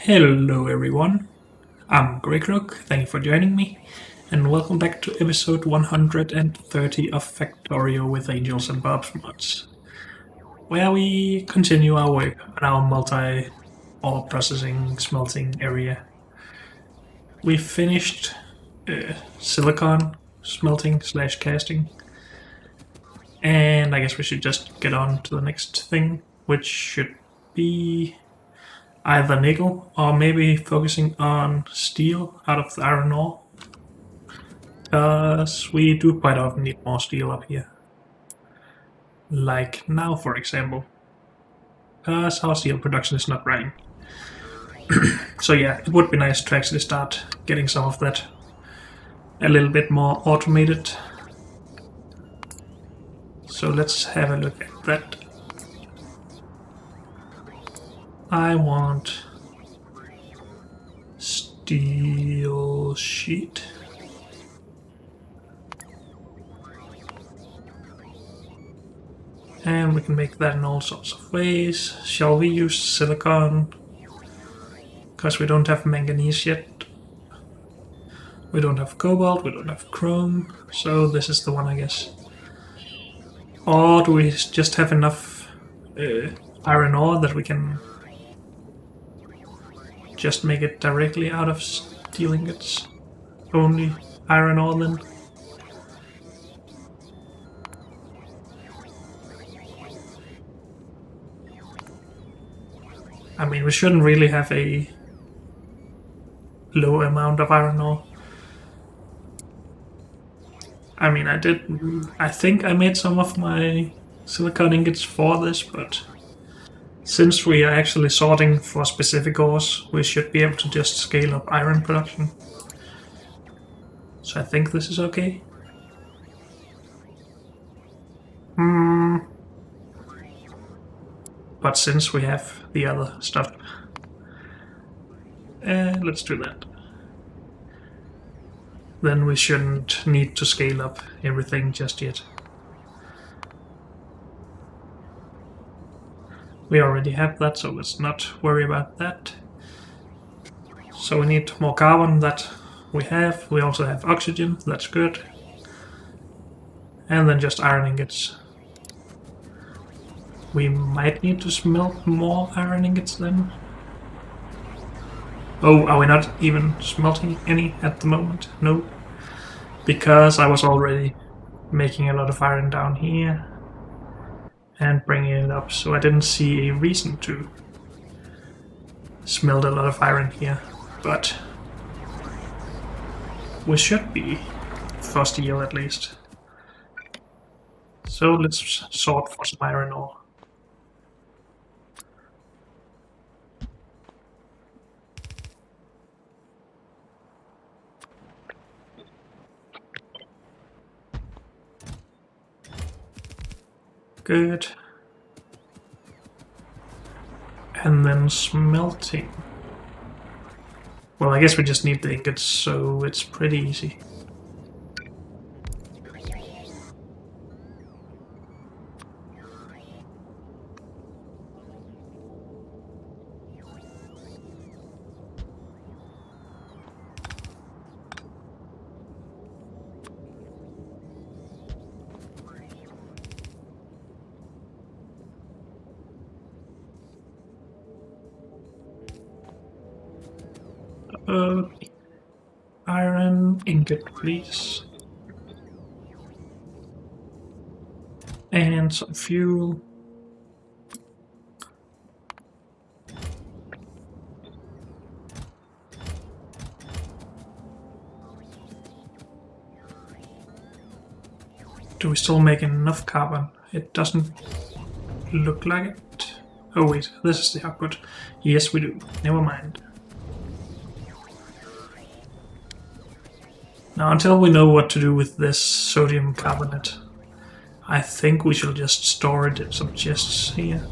Hello everyone, I'm Greg Rook, thank you for joining me, and welcome back to episode 130 of Factorio with Angels and Bob's Mods, where we continue our work on our multi-ore processing smelting area. We finished silicon smelting slash casting, and I guess we should just get on to the next thing, which should be either nickel or maybe focusing on steel out of the iron ore, because we do quite often need more steel up here. Like now, for example, because our steel production is not running. So yeah, it would be nice to actually start getting some of that a little bit more automated. So let's have a look at that. I want steel sheet. And we can make that in all sorts of ways. Shall we use silicon? Because we don't have manganese yet. We don't have cobalt, we don't have chrome. So this is the one, I guess. Or do we just have enough iron ore that we can just make it directly out of steel ingots? Only iron ore then? I mean, we shouldn't really have a low amount of iron ore. I mean, I think I made some of my silicon ingots for this, but since we are actually sorting for specific ores, we should be able to just scale up iron production. So I think this is okay. But since we have the other stuff, let's do that. Then we shouldn't need to scale up everything just yet. We already have that, so let's not worry about that. So we need more carbon, that we have. We also have oxygen, that's good. And then just iron ingots. We might need to smelt more iron ingots then. Oh, are we not even smelting any at the moment? No. Because I was already making a lot of iron down here and bringing it up, so I didn't see a reason to smelt a lot of iron here. But we should be for steel at least. So let's sort for some iron ore. Good. And then smelting. Well, I guess we just need the ingots, so it's pretty easy. Iron ingot, please. And some fuel. Do we still make enough carbon? It doesn't look like it. Oh wait, this is the output. Yes, we do. Never mind. Now, until we know what to do with this sodium carbonate, I think we shall just store it in some chests here.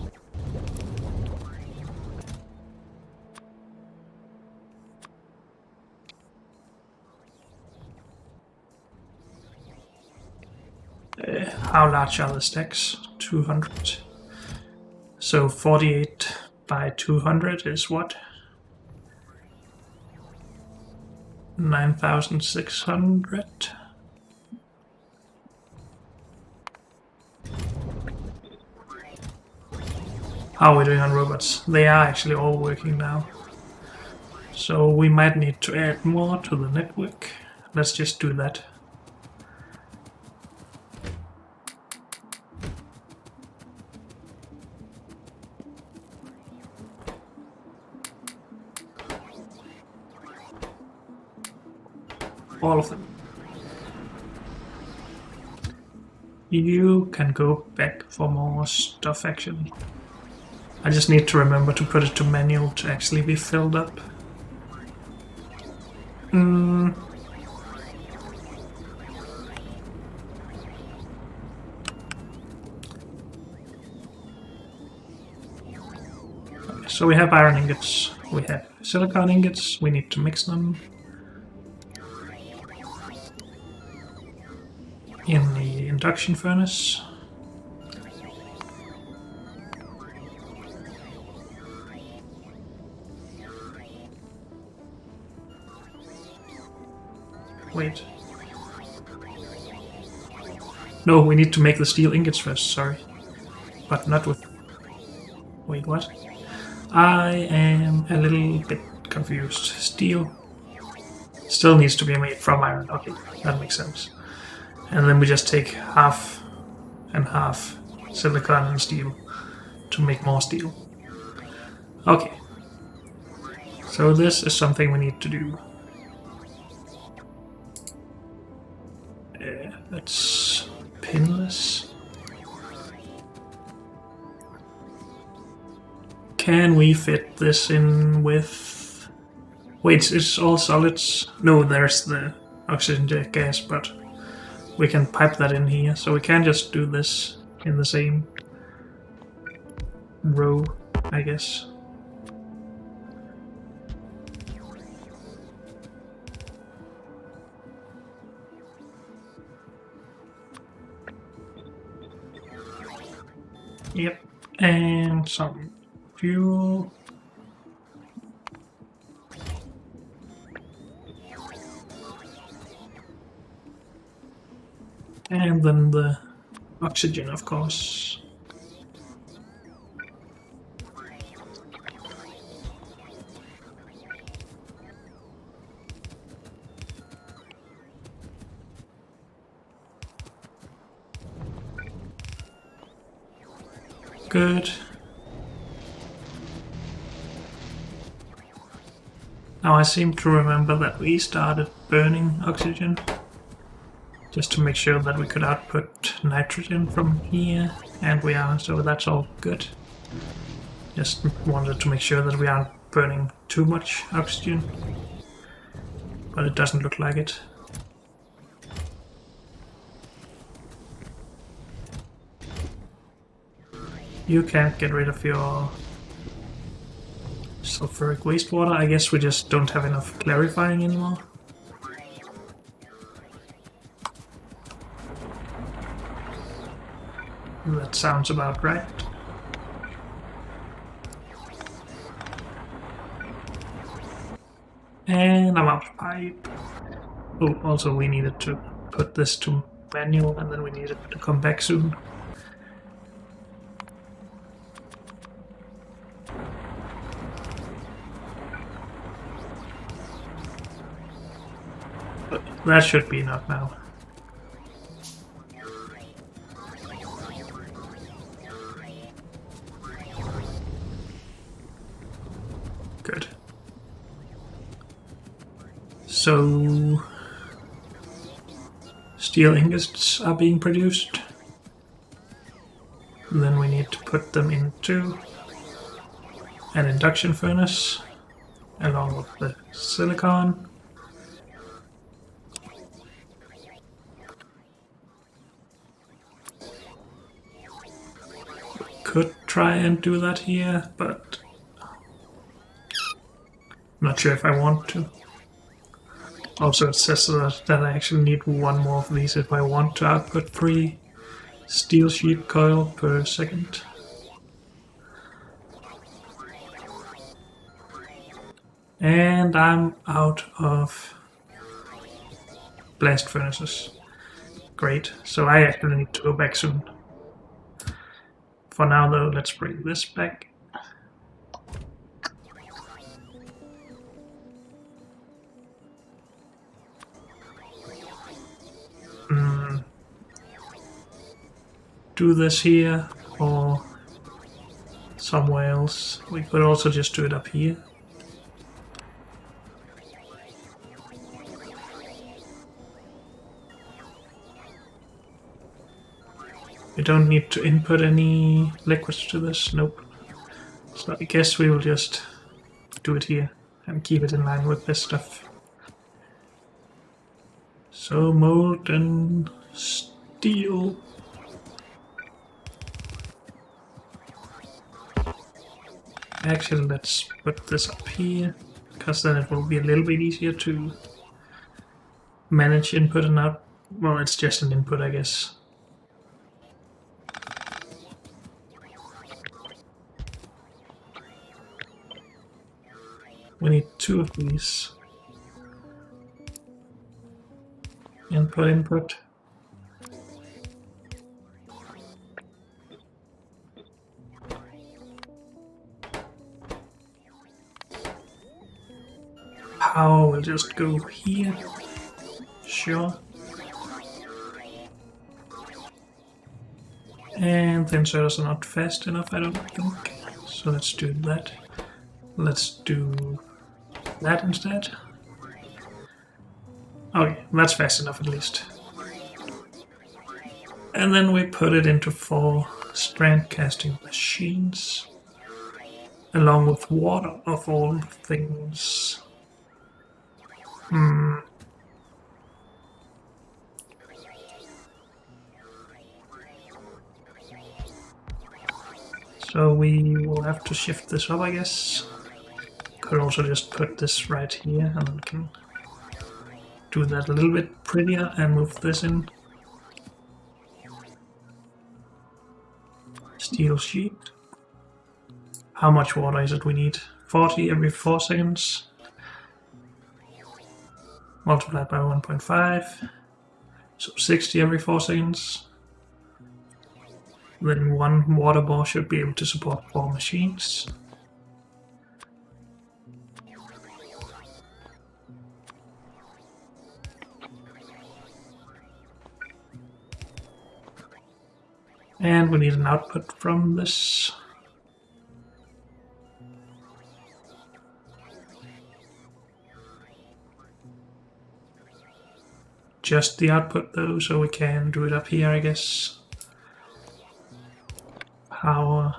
How large are the stacks? 200. So 48 by 200 is what? 9,600. How are we doing on robots? They are actually all working now. So we might need to add more to the network. Let's just do that. All of them. You can go back for more stuff actually. I just need to remember to put it to manual to actually be filled up. So we have iron ingots, we have silicon ingots, we need to mix them in the induction furnace. Wait. No, we need to make the steel ingots first, sorry. But not with... Wait, what? I am a little bit confused. Steel still needs to be made from iron. Okay, that makes sense. And then we just take half and half silicon and steel to make more steel. Okay. So this is something we need to do. That's pinless. Can we fit this in with... Wait, it's all solids? No, there's the oxygen gas, but we can pipe that in here. So we can just do this in the same row, I guess. Yep, and some fuel. And then the oxygen, of course. Good. Now I seem to remember that we started burning oxygen just to make sure that we could output nitrogen from here, and we are, so that's all good. Just wanted to make sure that we aren't burning too much oxygen, but it doesn't look like it. You can't get rid of your sulfuric wastewater. I guess we just don't have enough clarifying anymore. That sounds about right. And I'm out of pipe. Oh, also we needed to put this to manual, and then we needed to come back soon. But that should be enough now. Good. So steel ingots are being produced. Then we need to put them into an induction furnace along with the silicon. Could try and do that here, but I'm not sure if I want to. Also, it says that I actually need one more of these if I want to output 3 steel sheet coil per second. And I'm out of blast furnaces. Great. So I actually need to go back soon. For now, though, let's bring this back. Do this here or somewhere else. We could also just do it up here. We don't need to input any liquids to this, nope. So I guess we will just do it here and keep it in line with this stuff. So molten steel. Actually, let's put this up here, because then it will be a little bit easier to manage input and out. Well, it's just an input, I guess. We need 2 of these. Input. Power will just go here. Sure. And the inserters are not fast enough, I don't think. So let's do that. Let's do that instead. Okay, that's fast enough at least. And then we put it into 4 strand casting machines, along with water of all things. So we will have to shift this up, I guess. Could also just put this right here, and then we can do that a little bit prettier and move this in. Steel sheet. How much water is it we need? 40 every 4 seconds. Multiplied by 1.5. So 60 every 4 seconds. Then 1 water bore should be able to support 4 machines. And we need an output from this. Just the output though, so we can do it up here, I guess. Power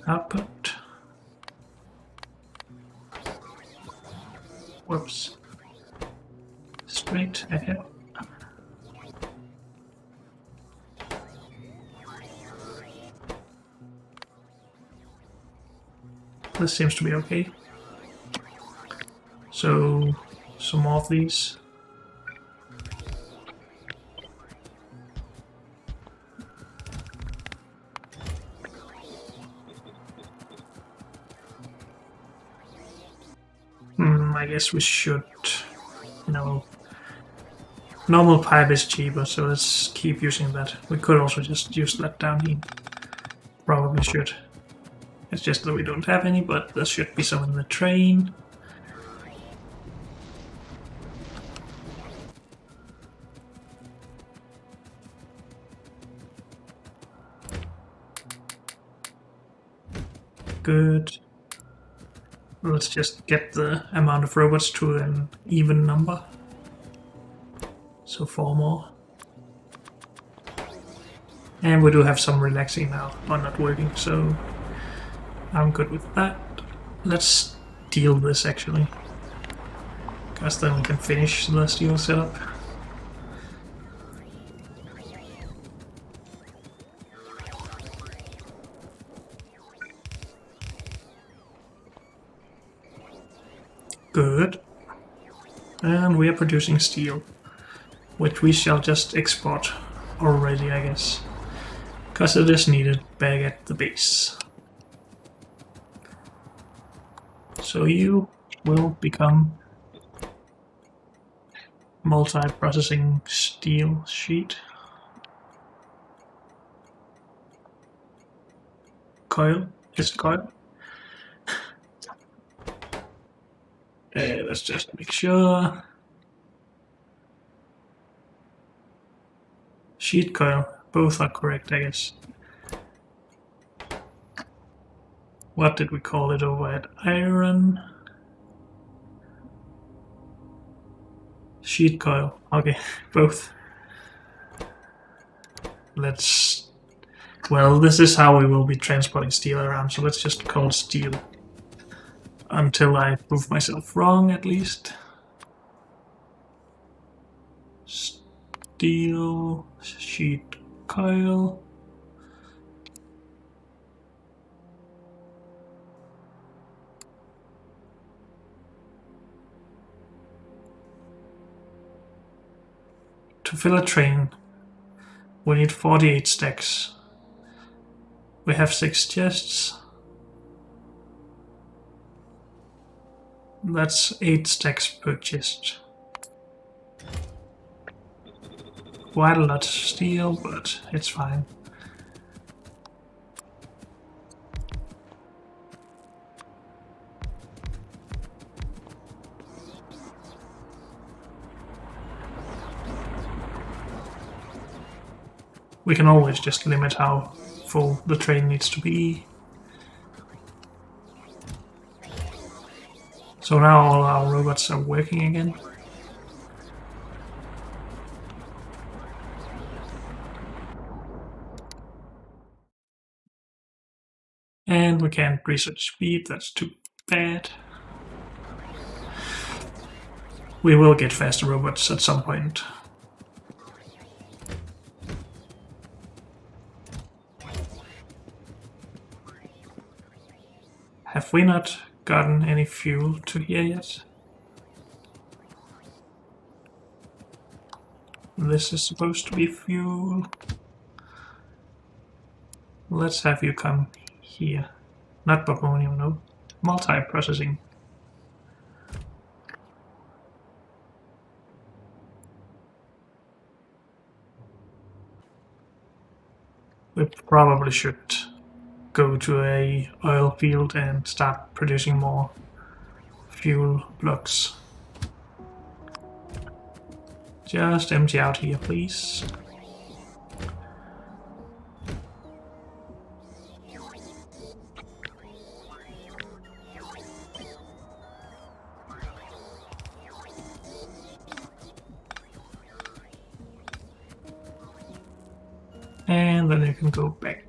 output. Whoops. Straight ahead. This seems to be okay. So, some more of these. I guess we should, normal pipe is cheaper, so let's keep using that. We could also just use that down here. Probably should. It's just that we don't have any, but there should be some in the train. Good. Let's just get the amount of robots to an even number. So 4 more. And we do have some relaxing now, but not working, so I'm good with that. Let's deal this actually, because then we can finish the steel setup. Good. And we are producing steel, which we shall just export already, I guess, because it is needed back at the base. So you will become multi-processing steel sheet. Coil? Is it coil? Let's just make sure. Sheet coil. Both are correct, I guess. What did we call it over at iron? Sheet coil. Okay, both. Well, this is how we will be transporting steel around, so let's just call steel. Until I prove myself wrong, at least. Steel sheet coil. To fill a train, we need 48 stacks. We have 6 chests. That's 8 stacks per chest. Quite a lot of steel, but it's fine. We can always just limit how full the train needs to be. So now all our robots are working again. And we can't research speed, that's too bad. We will get faster robots at some point. Have we not gotten any fuel to here yet? This is supposed to be fuel. Let's have you come here. Not Bobonium, no. Multi-processing. We probably should go to a oil field and start producing more fuel blocks. Just empty out here, please. And then you can go back.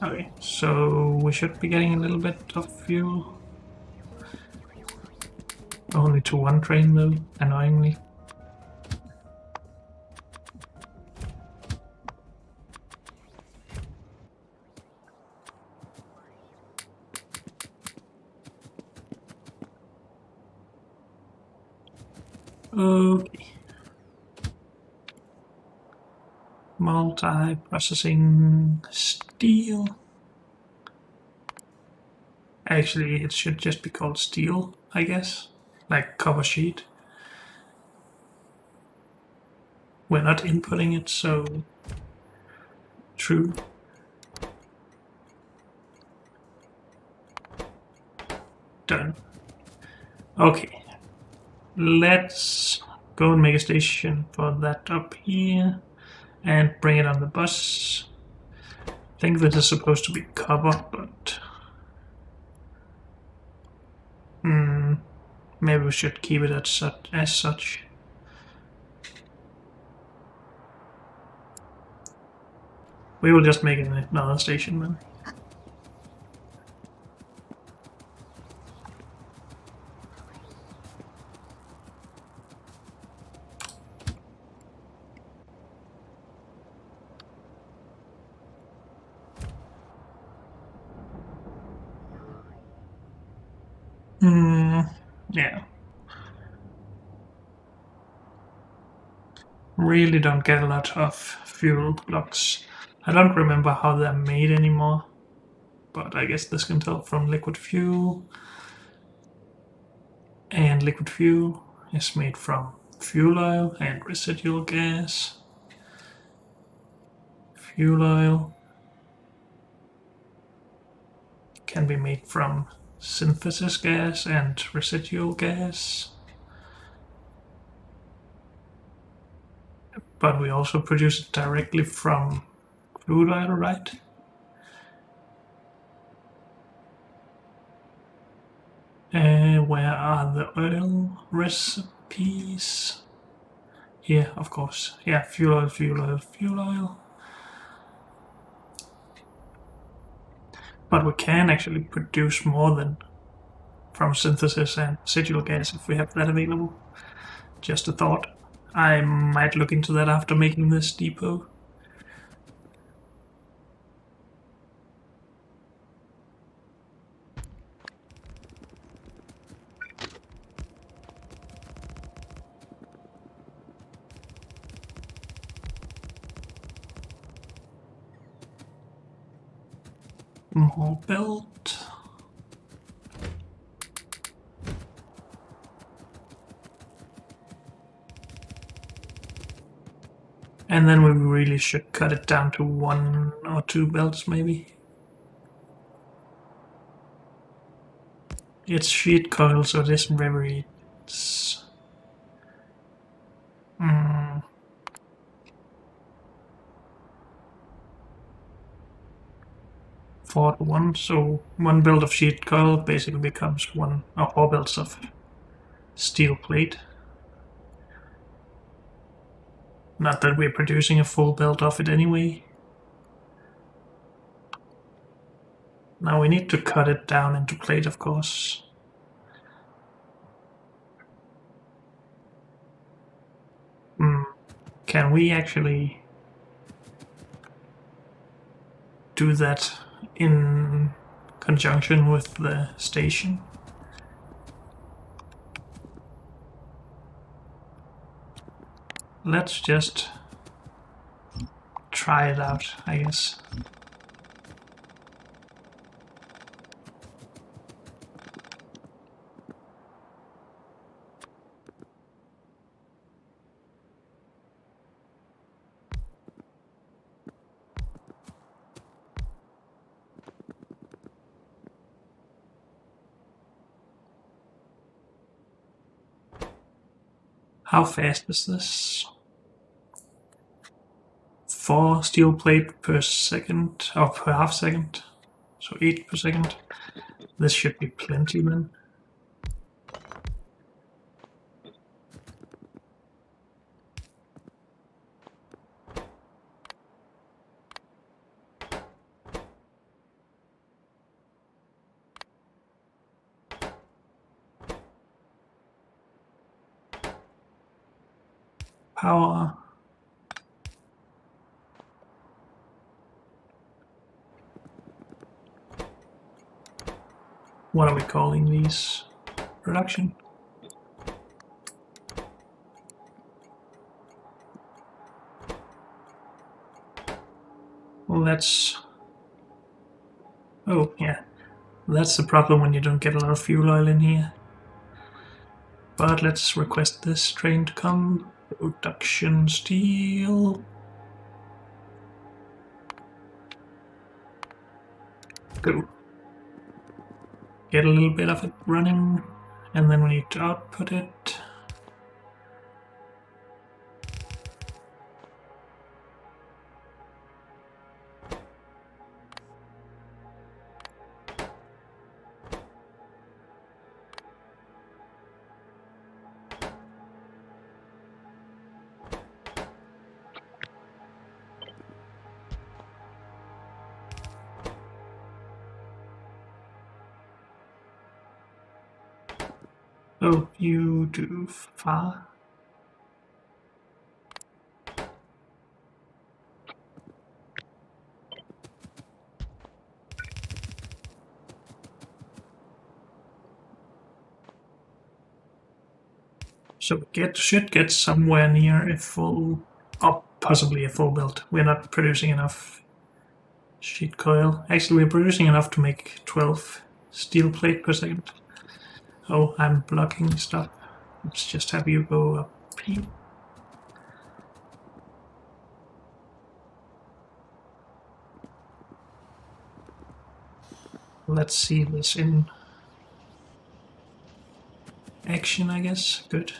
Okay, so we should be getting a little bit of fuel. Only to one train though, annoyingly. Okay. Multi-processing steel. Actually, it should just be called steel, I guess. Like copper sheet. We're not inputting it, so true. Done. Okay. Let's go and make a station for that up here and bring it on the bus. I think this is supposed to be copper, but maybe we should keep it as such. We will just make another station then. Yeah. Really don't get a lot of fuel blocks. I don't remember how they're made anymore. but I guess this can tell from liquid fuel. And liquid fuel is made from fuel oil and residual gas. Fuel oil can be made from synthesis gas and residual gas. But we also produce it directly from crude oil, right? Where are the oil recipes? Here, of course. Yeah, fuel oil, fuel oil, fuel oil. But we can actually produce more than from synthesis and residual gas if we have that available. Just a thought. I might look into that after making this depot. More belt. And then we really should cut it down to 1 or 2 belts maybe. It's sheet coil, so it isn't very... Four to 1, so 1 belt of sheet coil basically becomes 1 or 4 belts of steel plate. Not that we're producing a full belt of it anyway. Now we need to cut it down into plate, of course. Can we actually do that in conjunction with the station? Let's just try it out, I guess. How fast is this? 4 steel plate per second, or per half second, so 8 per second. This should be plenty then. Power. What are we calling these? Production. Well, that's... Oh, yeah. That's the problem when you don't get a lot of fuel oil in here. But let's request this train to come. Production steel. Go. Get a little bit of it running, and then we need to output it. Oh, you do far. So we should get somewhere near a full, or possibly a full build. We're not producing enough Sheet coil. Actually, we're producing enough to make 12 steel plate per second. Oh, I'm blocking stuff. Let's just have you go up here. Let's see this in action, I guess. Good.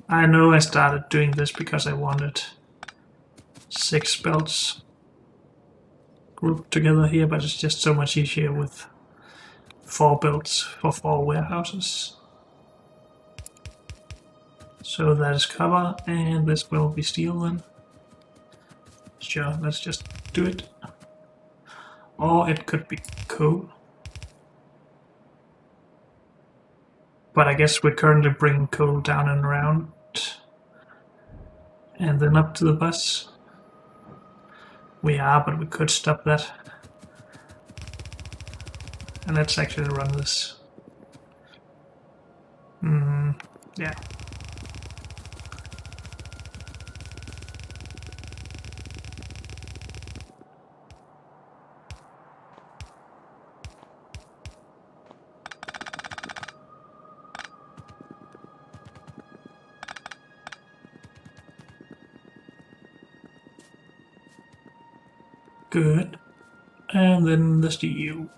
I know I started doing this because I wanted 6 belts grouped together here, but it's just so much easier with 4 belts for 4 warehouses. So that is copper, and this will be steel then. Sure, let's just do it. Or it could be coal. But I guess we're currently bringing coal down and around. And then up to the bus. We are, but we could stop that. And let's actually run this. Yeah. Good. And then the steel.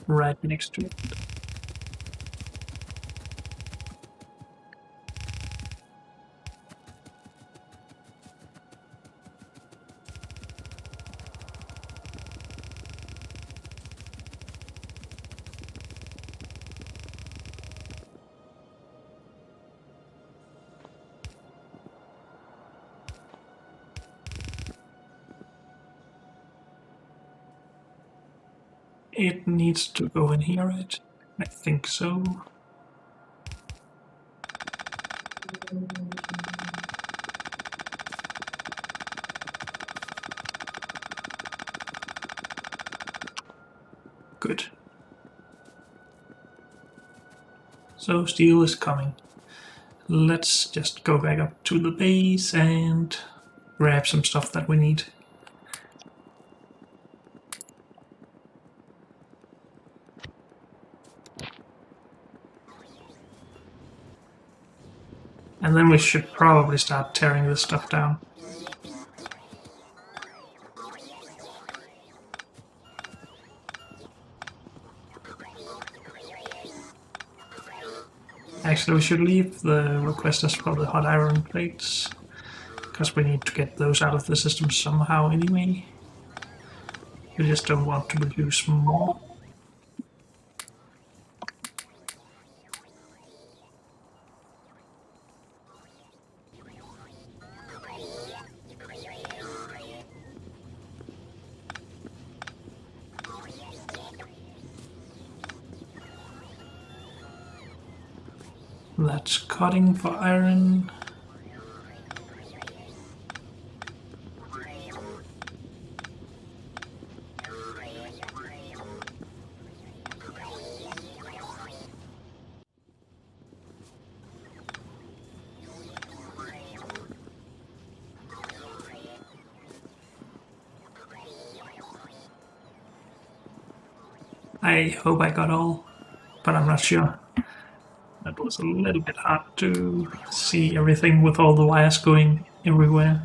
Right next to it. It needs to go in here, right? I think so. Good. So steel is coming. Let's just go back up to the base and grab some stuff that we need. And then we should probably start tearing this stuff down. Actually, we should leave the requesters for the hot iron plates, because we need to get those out of the system somehow anyway. We just don't want to produce more. That's cutting for iron. I hope I got all, but I'm not sure. That was a little bit hard to see everything with all the wires going everywhere.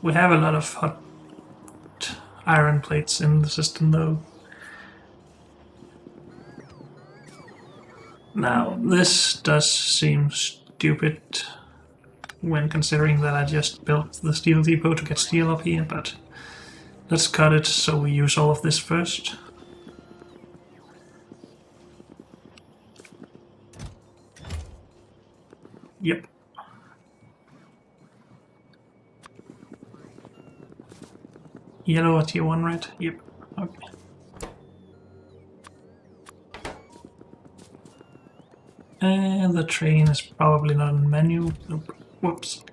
We have a lot of hot iron plates in the system though. Now, this does seem stupid when considering that I just built the steel depot to get steel up here, but let's cut it so we use all of this first. Yep. Yellow at tier 1, right? Yep. Okay. And the train is probably not in menu. Nope. Whoops.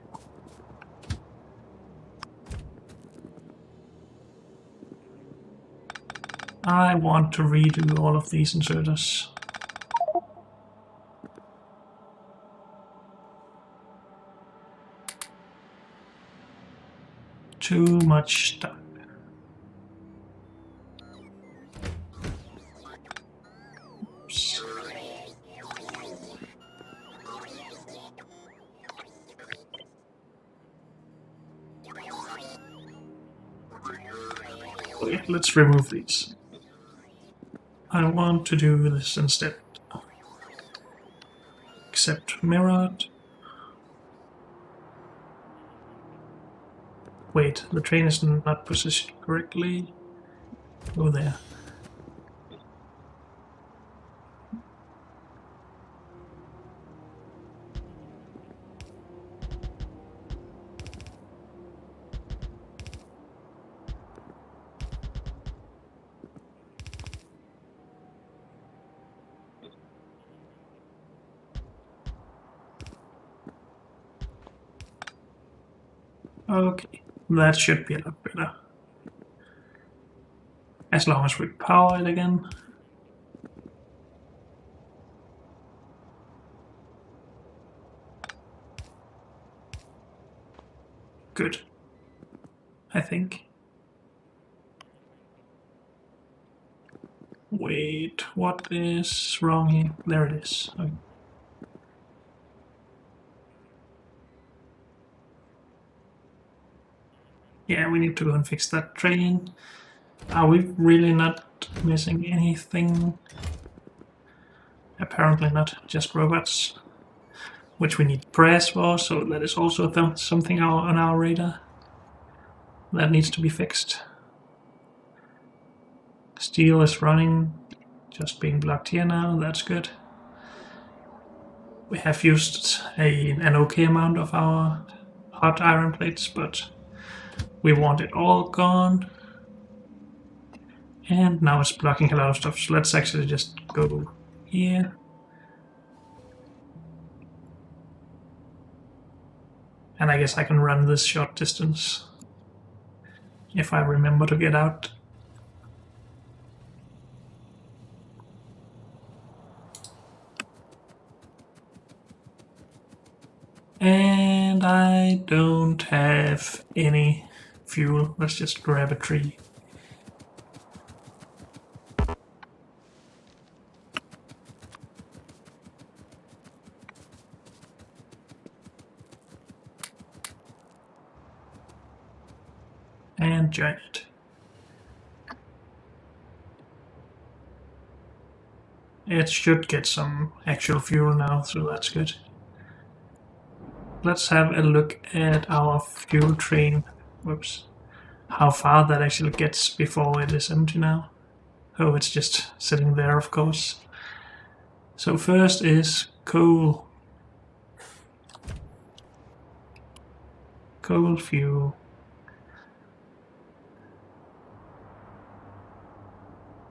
I want to redo all of these inserters. Too much stuff. Oops. Okay, let's remove these. I want to do this instead. Accept mirrored. Wait, the train is not positioned correctly. Go there. Okay, that should be a lot better. As long as we power it again. Good. I think. Wait, what is wrong here? There it is. Okay. Yeah, we need to go and fix that train. Are we really not missing anything? Apparently not, just robots. Which we need press for, so that is also something on our radar. That needs to be fixed. Steel is running, just being blocked here now, that's good. We have used an okay amount of our hot iron plates, but we want it all gone. And now it's blocking a lot of stuff, so let's actually just go here. And I guess I can run this short distance if I remember to get out. And I don't have any fuel. Let's just grab a tree. And join it. It should get some actual fuel now, so that's good. Let's have a look at our fuel train. Whoops. How far that actually gets before it is empty now. Oh, it's just sitting there, of course. So first is coal. Coal fuel.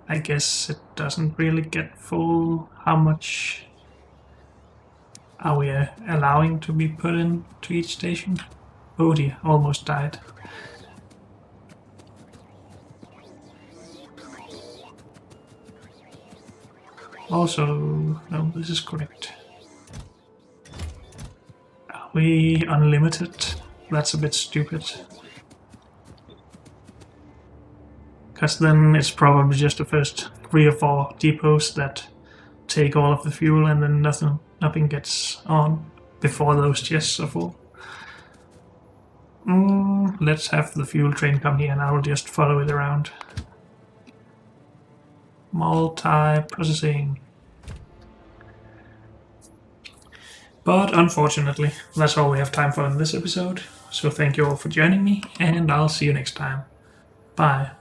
I guess it doesn't really get full. How much are we allowing to be put into each station? Oh dear, almost died. Also, no, this is correct. Are we unlimited? That's a bit stupid. Because then it's probably just the first 3 or 4 depots that take all of the fuel and then nothing gets on before those chests are full. Let's have the fuel train come here and I will just follow it around. Multi-processing. But unfortunately, that's all we have time for in this episode. So thank you all for joining me, and I'll see you next time. Bye.